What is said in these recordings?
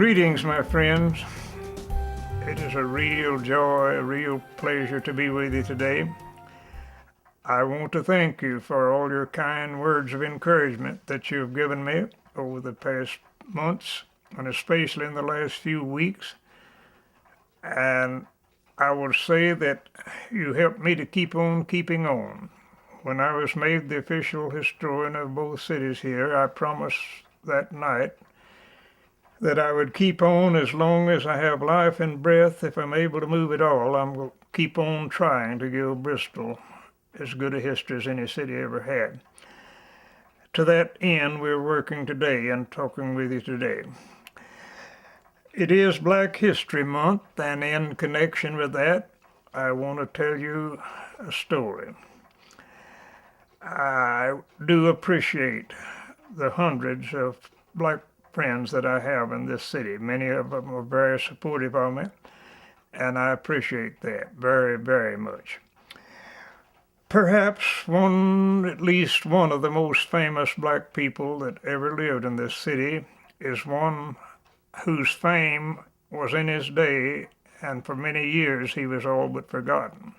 Greetings, my friends. It is a real joy, a real pleasure to be with you today. I want to thank you for all your kind words of encouragement that you've given me over the past months, and especially in the last few weeks. And I will say that you helped me to keep on keeping on. When I was made the official historian of both cities here, I promised that night that I would keep on as long as I have life and breath. If I'm able to move at all, I'm going to keep on trying to give Bristol as good a history as any city ever had. To that end, we're working today and talking with you today. It is Black History Month, and in connection with that, I want to tell you a story. I do appreciate the hundreds of black friends that I have in this city. Many of them are very supportive of me, and I appreciate that very, very much. Perhaps at least one of the most famous black people that ever lived in this city is one whose fame was in his day, and for many years he was all but forgotten.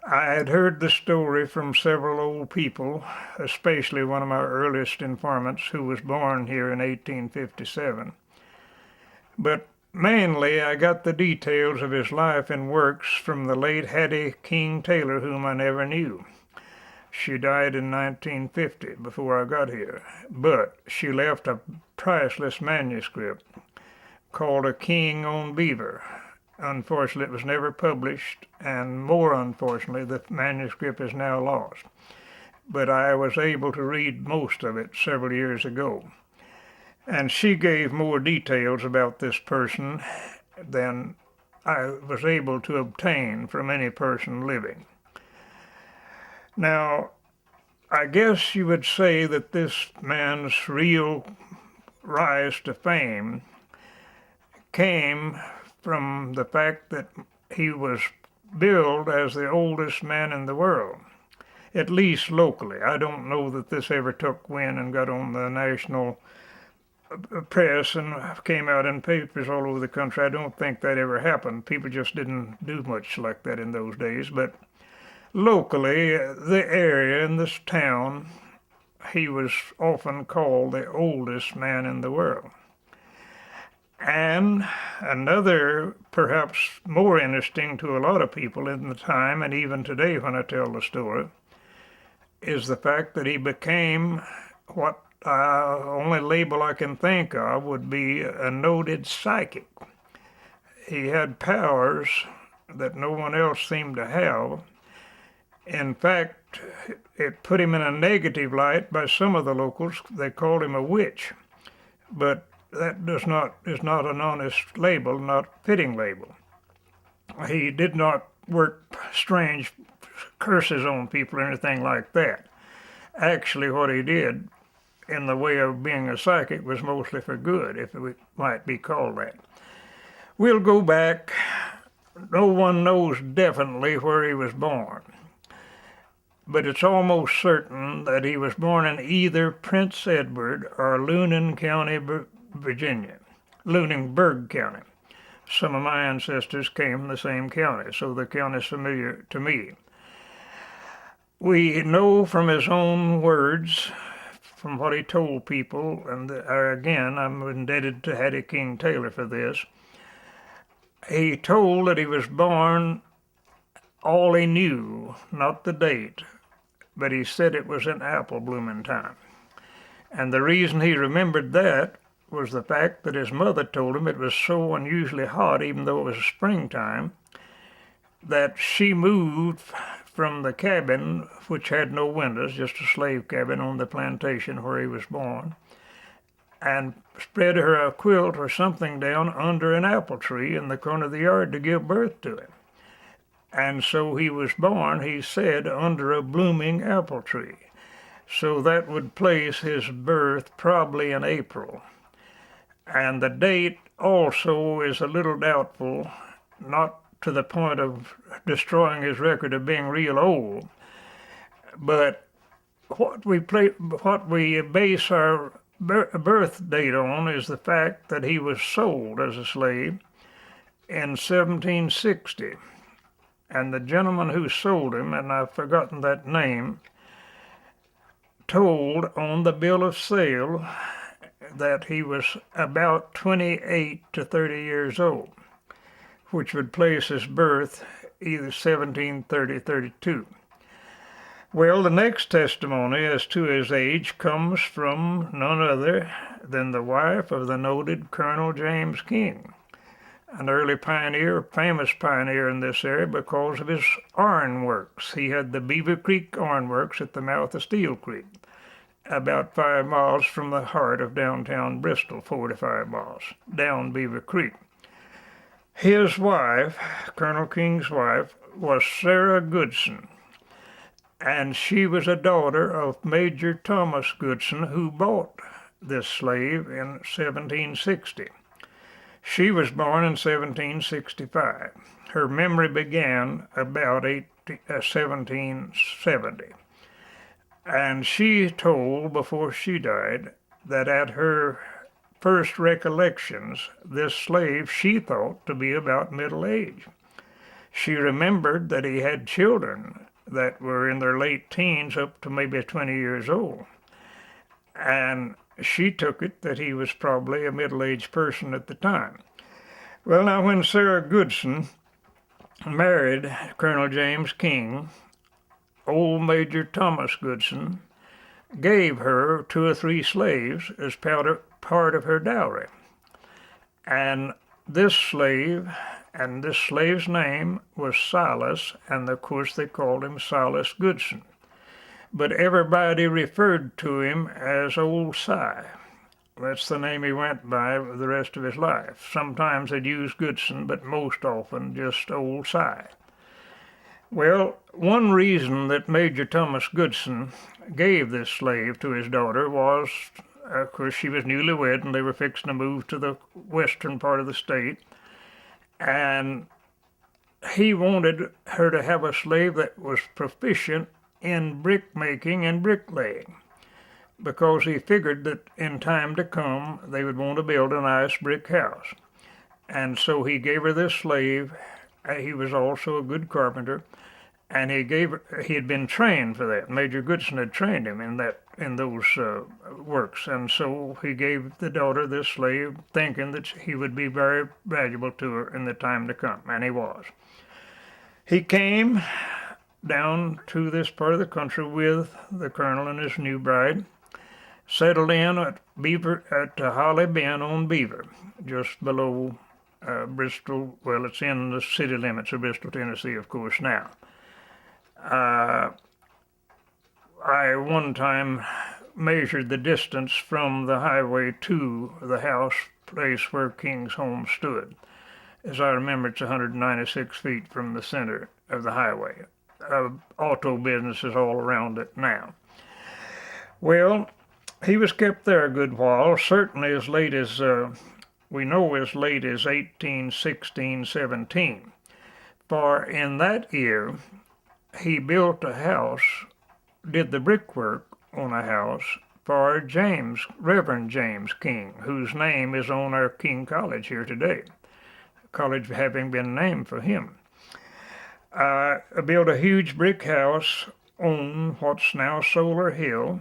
I had heard the story from several old people, especially one of my earliest informants who was born here in 1857. But mainly I got the details of his life and works from the late Hattie King Taylor, whom I never knew. She died in 1950, before I got here, but she left a priceless manuscript called A King on Beaver. Unfortunately, it was never published, and more unfortunately, the manuscript is now lost. But I was able to read most of it several years ago. And she gave more details about this person than I was able to obtain from any person living. Now, I guess you would say that this man's real rise to fame came from the fact that he was billed as the oldest man in the world, at least locally. I don't know that this ever took wind and got on the national press and came out in papers all over the country. I don't think that ever happened. People just didn't do much like that in those days. But locally, the area in this town, he was often called the oldest man in the world. And another, perhaps more interesting to a lot of people in the time, and even today when I tell the story, is the fact that he became what only label I can think of would be a noted psychic. He had powers that no one else seemed to have. In fact, it put him in a negative light by some of the locals. They called him a witch. But that is not an honest label, not fitting label. He did not work strange curses on people or anything like that. Actually, what he did in the way of being a psychic was mostly for good, if it might be called that. We'll go back. No one knows definitely where he was born, but it's almost certain that he was born in either Prince Edward or Lunenburg County, Virginia, Lunenburg County. Some of my ancestors came from the same county, so the county is familiar to me. We know from his own words, from what he told people, and again, I'm indebted to Hattie King Taylor for this. He told that he was born, all he knew, not the date, but he said it was in apple blooming time. And the reason he remembered that was the fact that his mother told him it was so unusually hot, even though it was springtime, that she moved from the cabin, which had no windows, just a slave cabin on the plantation where he was born, and spread her a quilt or something down under an apple tree in the corner of the yard to give birth to him. And so he was born, he said, under a blooming apple tree. So that would place his birth probably in April. And the date also is a little doubtful, not to the point of destroying his record of being real old, but what we base our birth date on is the fact that he was sold as a slave in 1760. And the gentleman who sold him, and I've forgotten that name, told on the bill of sale that he was about 28 to 30 years old, which would place his birth either 1730, 32. Well, the next testimony as to his age comes from none other than the wife of the noted Colonel James King, an early pioneer, famous pioneer in this area because of his iron works. He had the Beaver Creek iron works at the mouth of Steel Creek, about 5 miles from the heart of downtown Bristol, 45 miles down Beaver Creek. His wife, Colonel King's wife, was Sarah Goodson, and she was a daughter of Major Thomas Goodson, who bought this slave in 1760. She was born in 1765. Her memory began about 1770. And she told, before she died, that at her first recollections, this slave she thought to be about middle age. She remembered that he had children that were in their late teens up to maybe 20 years old. And she took it that he was probably a middle-aged person at the time. Well, now, when Sarah Goodson married Colonel James King, old Major Thomas Goodson gave her 2 or 3 slaves as part of her dowry. And this slave's name was Silas, and of course they called him Silas Goodson. But everybody referred to him as Old Si. That's the name he went by the rest of his life. Sometimes they'd use Goodson, but most often just Old Si. Well, one reason that Major Thomas Goodson gave this slave to his daughter was, of course, she was newlywed and they were fixing to move to the western part of the state. And he wanted her to have a slave that was proficient in brick making and bricklaying, because he figured that in time to come they would want to build a nice brick house. And so he gave her this slave. He was also a good carpenter, and he had been trained for that. Major Goodson had trained him in those works, and so he gave the daughter this slave, thinking that he would be very valuable to her in the time to come, and he was. He came down to this part of the country with the colonel and his new bride, settled in at Holly Bend on Beaver, just below Bristol. Well, it's in the city limits of Bristol, Tennessee, of course, now. I one time measured the distance from the highway to the house place where King's home stood. As I remember, it's 196 feet from the center of the highway. Auto businesses all around it now. Well, he was kept there a good while, certainly as late as, we know as late as 1816, 17. For in that year, he built a house, did the brickwork on a house for Reverend James King, whose name is on our King College here today, college having been named for him. Built a huge brick house on what's now Solar Hill,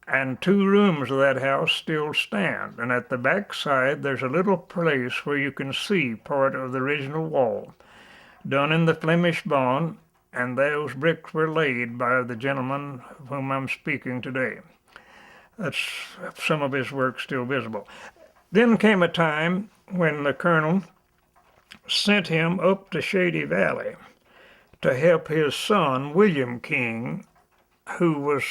and 2 rooms of that house still stand. And at the back side, there's a little place where you can see part of the original wall, done in the Flemish bond, and those bricks were laid by the gentleman of whom I'm speaking today. That's some of his work still visible. Then came a time when the colonel sent him up to Shady Valley to help his son, William King, who was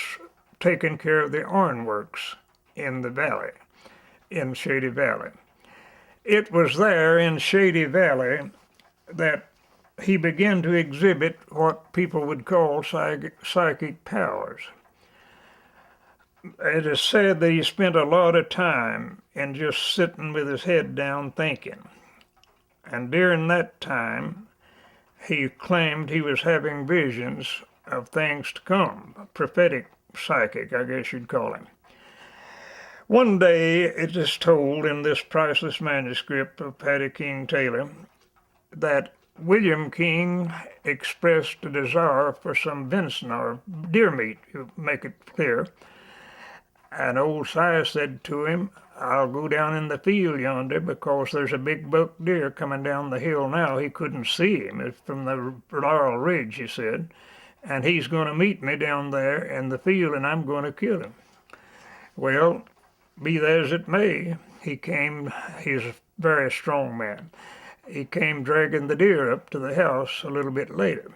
taking care of the ironworks in the valley, in Shady Valley. It was there in Shady Valley that he began to exhibit what people would call psychic powers. It is said that he spent a lot of time in just sitting with his head down thinking. And during that time, he claimed he was having visions of things to come, prophetic psychic, I guess you'd call him. One day it is told in this priceless manuscript of Patty King Taylor that William King expressed a desire for some venison or deer meat, to make it clear. And old Silas said to him, I'll go down in the field yonder because there's a big buck deer coming down the hill now. He couldn't see him. It's from the Laurel Ridge, he said. And he's going to meet me down there in the field and I'm going to kill him. Well, be that as it may, he came, he's a very strong man. He came dragging the deer up to the house a little bit later.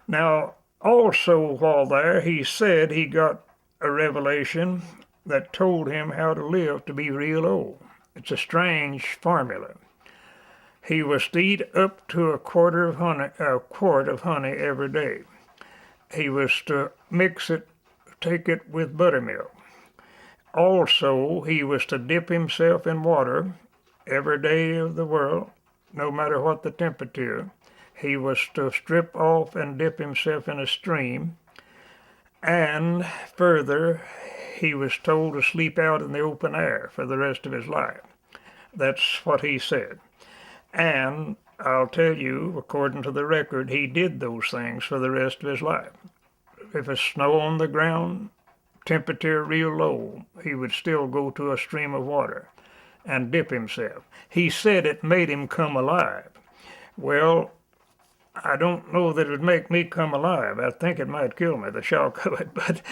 Now, also while there, he said he got a revelation that told him how to live to be real old. It's a strange formula. He was to eat up to a quart of honey every day. He was to mix it, take it with buttermilk. Also, he was to dip himself in water every day of the world, no matter what the temperature. He was to strip off and dip himself in a stream. And further, he was told to sleep out in the open air for the rest of his life. That's what he said. And I'll tell you, according to the record, he did those things for the rest of his life. If it's snow on the ground, temperature real low, he would still go to a stream of water and dip himself. He said it made him come alive. Well, I don't know that it would make me come alive. I think it might kill me, the shock of it. But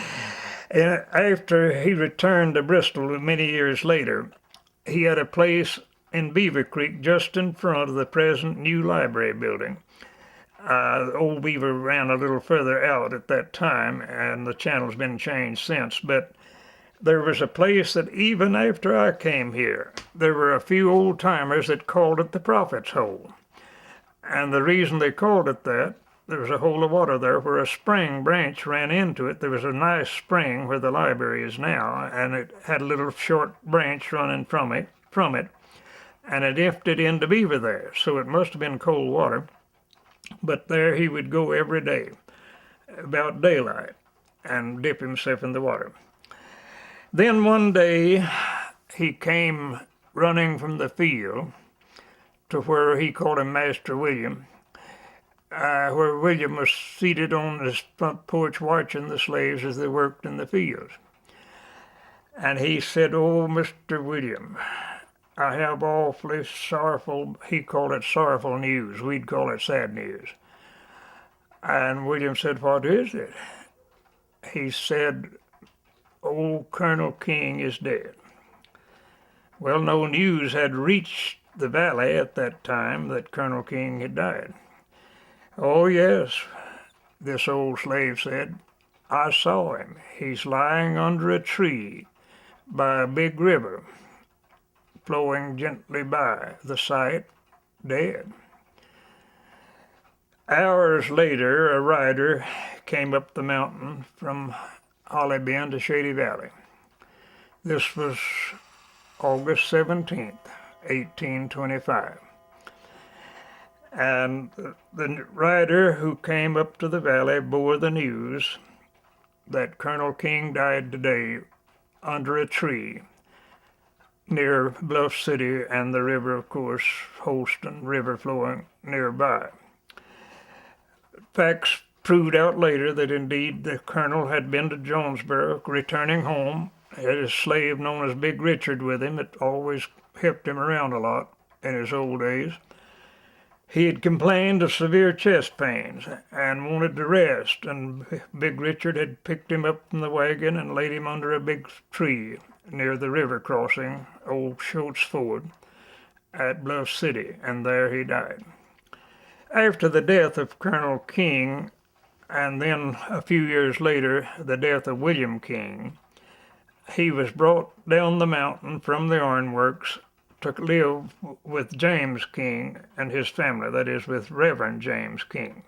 after he returned to Bristol many years later, he had a place in Beaver Creek just in front of the present new library building. Old Beaver ran a little further out at that time, and the channel's been changed since. But there was a place that even after I came here, there were a few old timers that called it the Prophet's Hole. And the reason they called it that, there was a hole of water there where a spring branch ran into it. There was a nice spring where the library is now, and it had a little short branch running from it, and it emptied into Beaver there. So it must have been cold water. But there he would go every day, about daylight, and dip himself in the water. Then one day he came running from the field to where he called him Master William, where William was seated on his front porch watching the slaves as they worked in the fields. And he said, "Oh, Mr. William, I have awfully sorrowful," he called it sorrowful news, we'd call it sad news. And William said, "What is it?" He said, "Old Colonel King is dead." Well, no news had reached the valley at that time that Colonel King had died. "Oh, yes," this old slave said, "I saw him. He's lying under a tree by a big river, flowing gently by the sight, dead." Hours later, a rider came up the mountain from Holly Bend to Shady Valley. This was August 17th, 1825. And the rider who came up to the valley bore the news that Colonel King died today under a tree near Bluff City and the river, of course, Holston River flowing nearby. Facts proved out later that indeed the colonel had been to Jonesboro, returning home, had his slave known as Big Richard with him that always helped him around a lot in his old days. He had complained of severe chest pains and wanted to rest, and Big Richard had picked him up from the wagon and laid him under a big tree near the river crossing, Old Schultz Ford, at Bluff City, and there he died. After the death of Colonel King, and then a few years later, the death of William King, he was brought down the mountain from the ironworks to live with James King and his family, that is, with Reverend James King,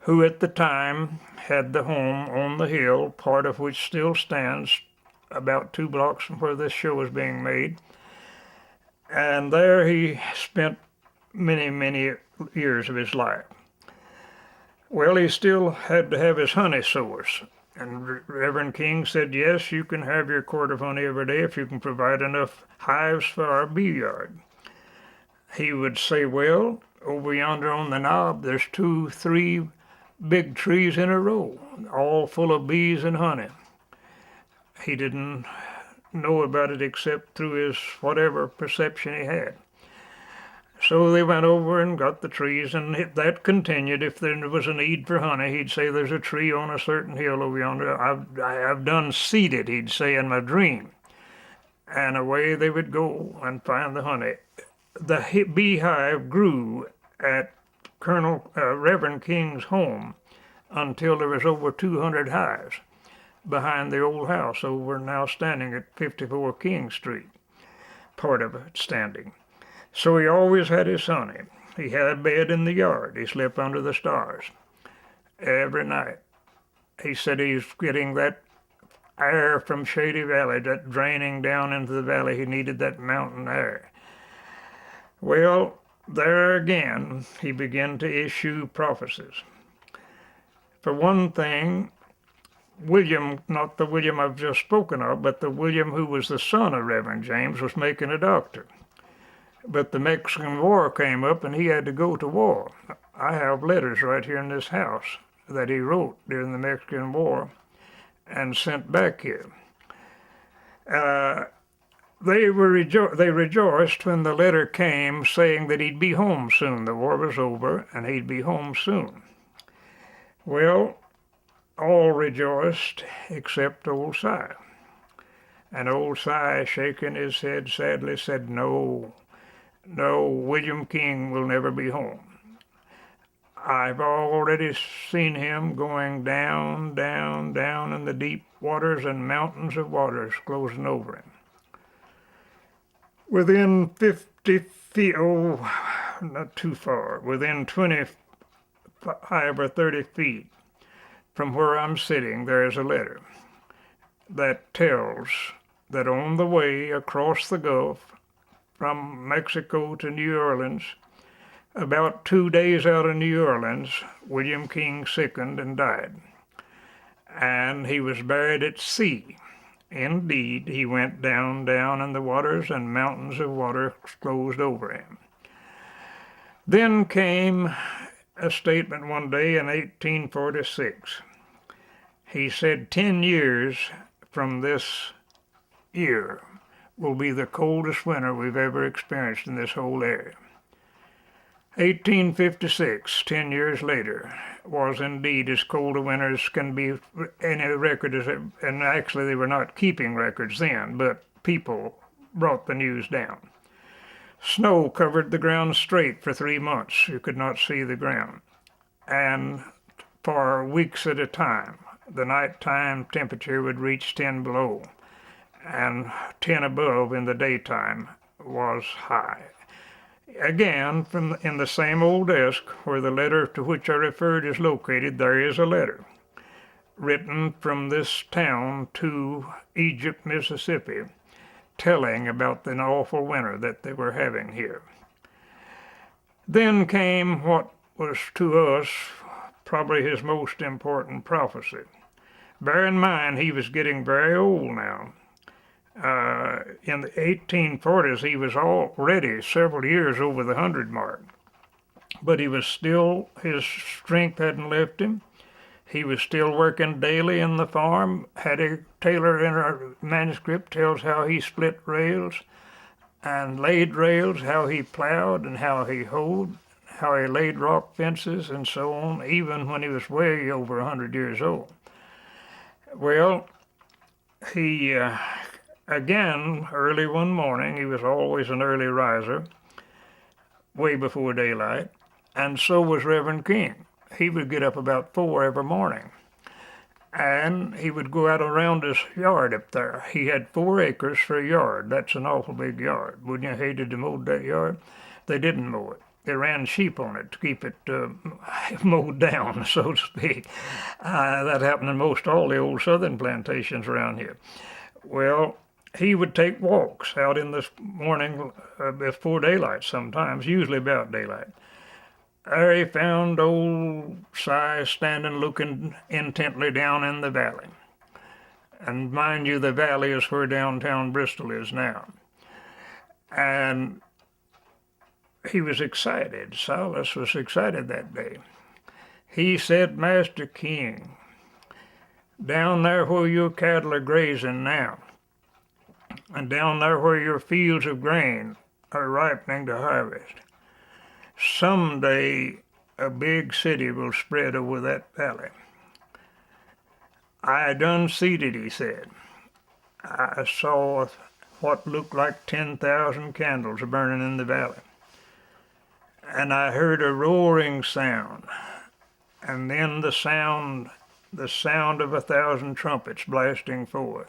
who at the time had the home on the hill, part of which still stands about 2 blocks from where this show is being made. And there he spent many, many years of his life. Well, he still had to have his honey source, And Reverend King said, yes, you can have your quart of honey every day if you can provide enough hives for our bee yard. He would say, well, over yonder on the knob, there's 2, 3 big trees in a row, all full of bees and honey. He didn't know about it except through his whatever perception he had. So they went over and got the trees, and that continued. If there was a need for honey, he'd say, there's a tree on a certain hill over yonder. I've done seeded, he'd say in my dream. And away they would go and find the honey. The beehive grew at Reverend King's home until there was over 200 hives behind the old house over now standing at 54 King Street, part of it standing. So he always had his honey. He had a bed in the yard. He slept under the stars every night. He said he's getting that air from Shady Valley, that draining down into the valley. He needed that mountain air. Well, there again, he began to issue prophecies. For one thing, William, not the William I've just spoken of, but the William who was the son of Reverend James, was making a doctor. But the Mexican War came up and he had to go to war. I have letters right here in this house that he wrote during the Mexican War and sent back here. They rejoiced when the letter came saying that he'd be home soon. The war was over and he'd be home soon. Well, all rejoiced except old Si. And old Si, shaking his head sadly, said, no, William King will never be home. I've already seen him going down, down, down in the deep waters and mountains of waters closing over him. Within 50 feet, not too far, within 25 or 30 feet from where I'm sitting, there is a letter that tells that on the way across the Gulf from Mexico to New Orleans, about 2 days out of New Orleans, William King sickened and died. And he was buried at sea. Indeed, he went down, down in the waters, and mountains of water closed over him. Then came a statement one day in 1846. He said 10 years from this year will be the coldest winter we've ever experienced in this whole area. 1856, 10 years later, was indeed as cold a winter as can be any record, and actually they were not keeping records then, but people brought the news down. Snow covered the ground straight for 3 months. You could not see the ground. And for weeks at a time, the nighttime temperature would reach 10 below, and 10 above in the daytime was high. Again, in the same old desk where the letter to which I referred is located, there is a letter written from this town to Egypt, Mississippi, telling about the awful winter that they were having here. Then came what was to us probably his most important prophecy. Bear in mind, he was getting very old now. In the 1840s, he was already several years over the 100 mark. But he was still, his strength hadn't left him. He was still working daily in the farm. Hattie Taylor in her manuscript tells how he split rails and laid rails, how he plowed and how he hoed, how he laid rock fences and so on, even when he was way over 100 years old. Well, he... Again, early one morning, he was always an early riser, way before daylight, and so was Reverend King. He would get up about 4 every morning, and he would go out around his yard up there. He had 4 acres for a yard. That's an awful big yard. Wouldn't you hated to mow that yard? They didn't mow it. They ran sheep on it to keep it mowed down, so to speak. That happened in most all the old southern plantations around here. Well, he would take walks out in the morning before daylight sometimes, usually about daylight. There he found old Silas standing looking intently down in the valley. And mind you, the valley is where downtown Bristol is now. And he was excited. Silas was excited that day. He said, Master King, down there where your cattle are grazing now, and down there where your fields of grain are ripening to harvest, someday a big city will spread over that valley. I done seed it, he said. I saw what looked like 10,000 candles burning in the valley. And I heard a roaring sound, and then the sound of 1,000 trumpets blasting forth,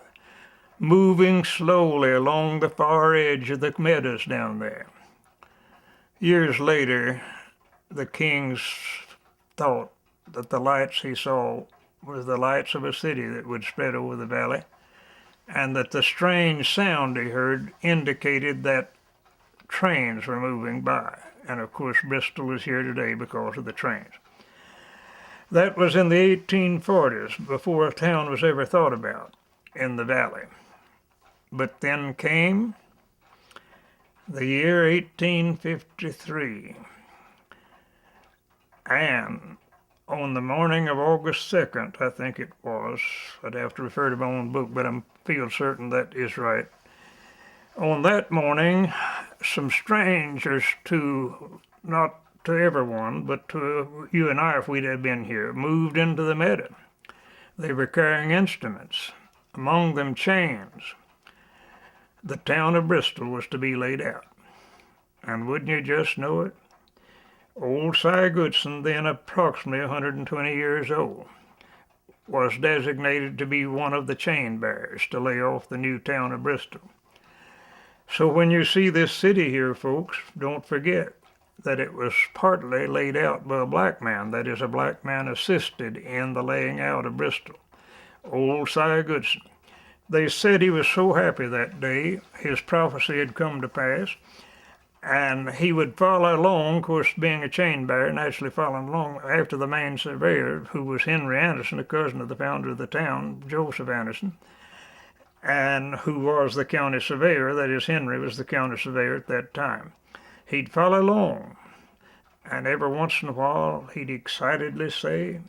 moving slowly along the far edge of the meadows down there. Years later, the kings thought that the lights he saw were the lights of a city that would spread over the valley, and that the strange sound he heard indicated that trains were moving by. And of course, Bristol is here today because of the trains. That was in the 1840s, before a town was ever thought about in the valley. But then came the year 1853, and on the morning of August 2nd, I think it was, I'd have to refer to my own book, but I feel certain that is right. On that morning, some strangers not to everyone, but to you and I if we'd have been here, moved into the meadow. They were carrying instruments, among them chains. The town of Bristol was to be laid out. And wouldn't you just know it? Old Silas Goodson, then approximately 120 years old, was designated to be one of the chain bearers to lay off the new town of Bristol. So when you see this city here, folks, don't forget that it was partly laid out by a black man. That is, a black man assisted in the laying out of Bristol. Old Silas Goodson. They said he was so happy that day, his prophecy had come to pass, and he would follow along, of course, being a chain bearer, naturally following along after the main surveyor, who was Henry Anderson, a cousin of the founder of the town, Joseph Anderson, and who was the county surveyor. That is, Henry was the county surveyor at that time. He'd follow along, and every once in a while he'd excitedly say,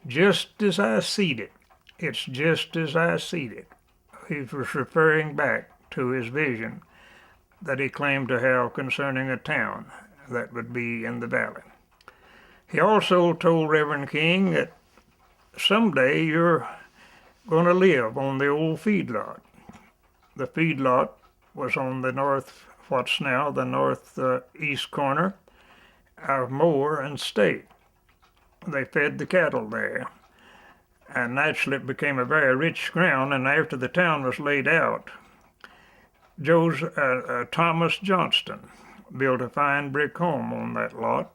just as I seed it, it's just as I seed it. He was referring back to his vision that he claimed to have concerning a town that would be in the valley. He also told Reverend King that someday you're going to live on the old feedlot. The feedlot was on the what's now the northeast corner of Moore and State. They fed the cattle there, and naturally it became a very rich ground. And after the town was laid out, Thomas Johnston built a fine brick home on that lot,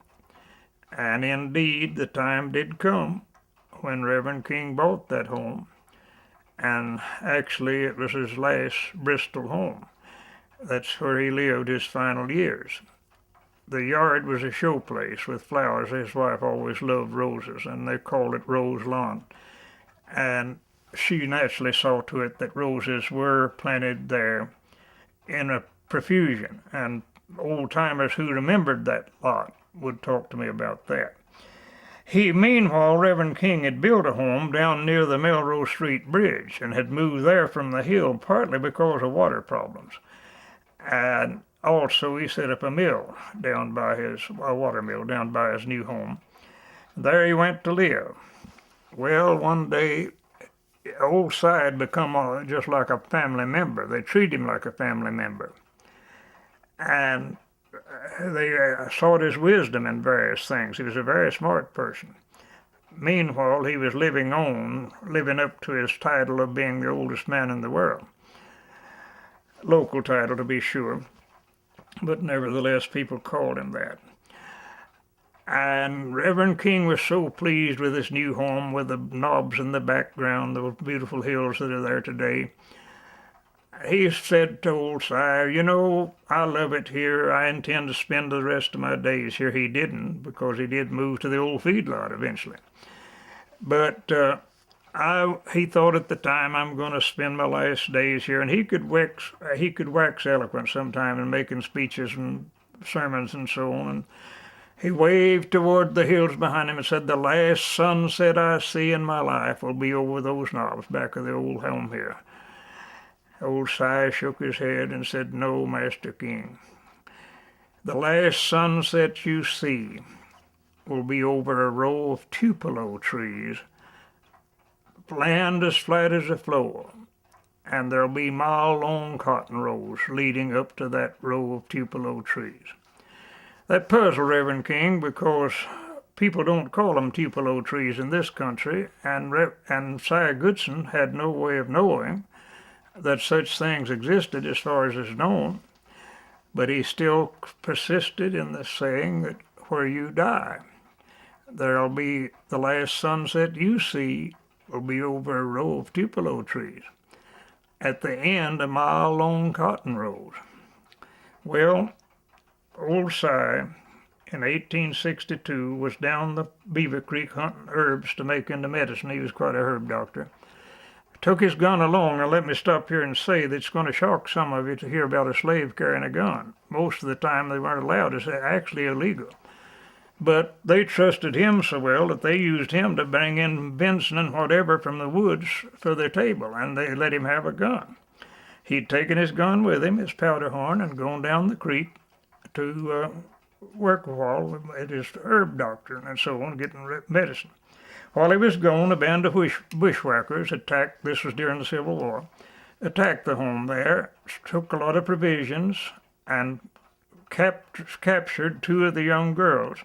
and indeed the time did come when Reverend King bought that home, and actually it was his last Bristol home. That's where he lived his final years. The yard was a showplace with flowers. His wife always loved roses, and they called it Rose Lawn. And she naturally saw to it that roses were planted there in a profusion, and old-timers who remembered that lot would talk to me about that. Meanwhile, Reverend King had built a home down near the Melrose Street Bridge and had moved there from the hill partly because of water problems. And also he set up a mill down by a water mill down by his new home. There he went to live. Well, one day, old Si had become just like a family member. They treated him like a family member. And they sought his wisdom in various things. He was a very smart person. Meanwhile, he was living up to his title of being the oldest man in the world. Local title, to be sure, but nevertheless, people called him that. And Reverend King was so pleased with his new home, with the knobs in the background, those beautiful hills that are there today, He said to old Sire, you know, I love it here. I intend to spend the rest of my days here. He didn't, because he did move to the old feedlot eventually. But he thought at the time, I'm going to spend my last days here, and he could wax eloquent sometime in making speeches and sermons and so on. And he waved toward the hills behind him and said, the last sunset I see in my life will be over those knobs back of the old home here. Old Si shook his head and said, no, Master King. The last sunset you see will be over a row of tupelo trees, land as flat as a floor, and there'll be mile-long cotton rows leading up to that row of tupelo trees. That puzzled Reverend King because people don't call them tupelo trees in this country, and Si Goodson had no way of knowing that such things existed as far as is known, but he still persisted in the saying that where you die, there'll be the last sunset you see will be over a row of tupelo trees. At the end, a mile-long cotton rows. Well, old Si in 1862 was down the Beaver Creek hunting herbs to make into medicine. He was quite a herb doctor. Took his gun along, and let me stop here and say that it's going to shock some of you to hear about a slave carrying a gun. Most of the time they weren't allowed. It's actually illegal. But they trusted him so well that they used him to bring in venison and whatever from the woods for their table, and they let him have a gun. He'd taken his gun with him, his powder horn, and gone down the creek to work with his herb doctor and so on, getting medicine. While he was gone, a band of bushwhackers attacked, this was during the Civil War, attacked the home there, took a lot of provisions, and captured two of the young girls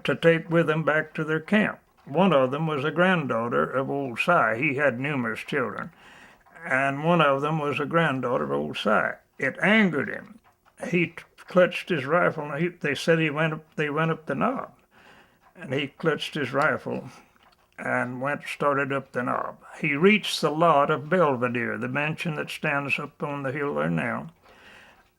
to take with them back to their camp. One of them was a granddaughter of old Si. He had numerous children, and one of them was a granddaughter of old Si. It angered him. He clutched his rifle, and they said they went up the knob. And he clutched his rifle and started up the knob. He reached the lot of Belvedere, the mansion that stands up on the hill there now.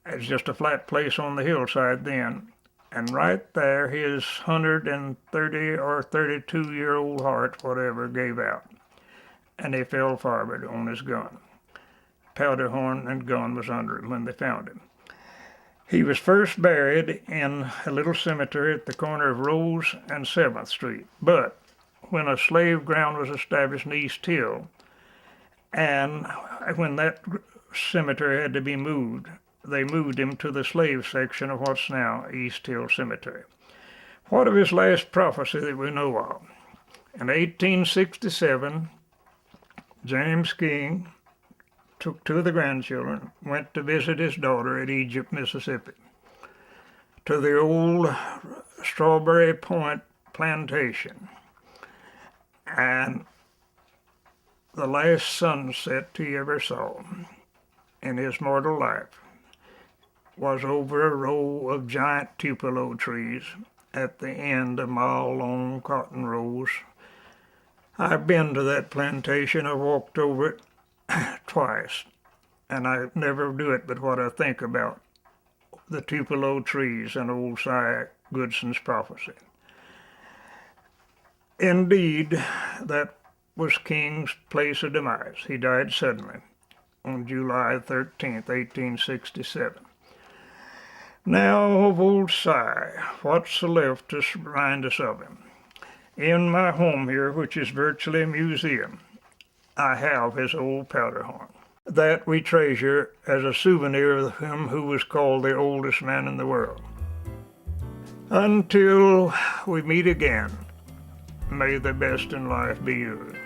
It's just a flat place on the hillside then. And right there, his 130 or 32-year-old heart, whatever, gave out. And he fell forward on his gun. Powder horn and gun was under him when they found him. He was first buried in a little cemetery at the corner of Rose and 7th Street. But when a slave ground was established in East Hill, and when that cemetery had to be moved, they moved him to the slave section of what's now East Hill Cemetery. What of his last prophecy that we know of? In 1867, James King took two of the grandchildren, went to visit his daughter at Egypt, Mississippi, to the old Strawberry Point plantation. And the last sunset he ever saw in his mortal life was over a row of giant tupelo trees at the end of mile-long cotton rows. I've been to that plantation. I walked over it twice, and I never do it but what I think about the tupelo trees and old Si Goodson's prophecy. Indeed, that was King's place of demise. He died suddenly on July 13th, 1867. Now of old Si, what's left to remind us of him? In my home here, which is virtually a museum, I have his old powder horn. That we treasure as a souvenir of him who was called the oldest man in the world. Until we meet again, may the best in life be yours.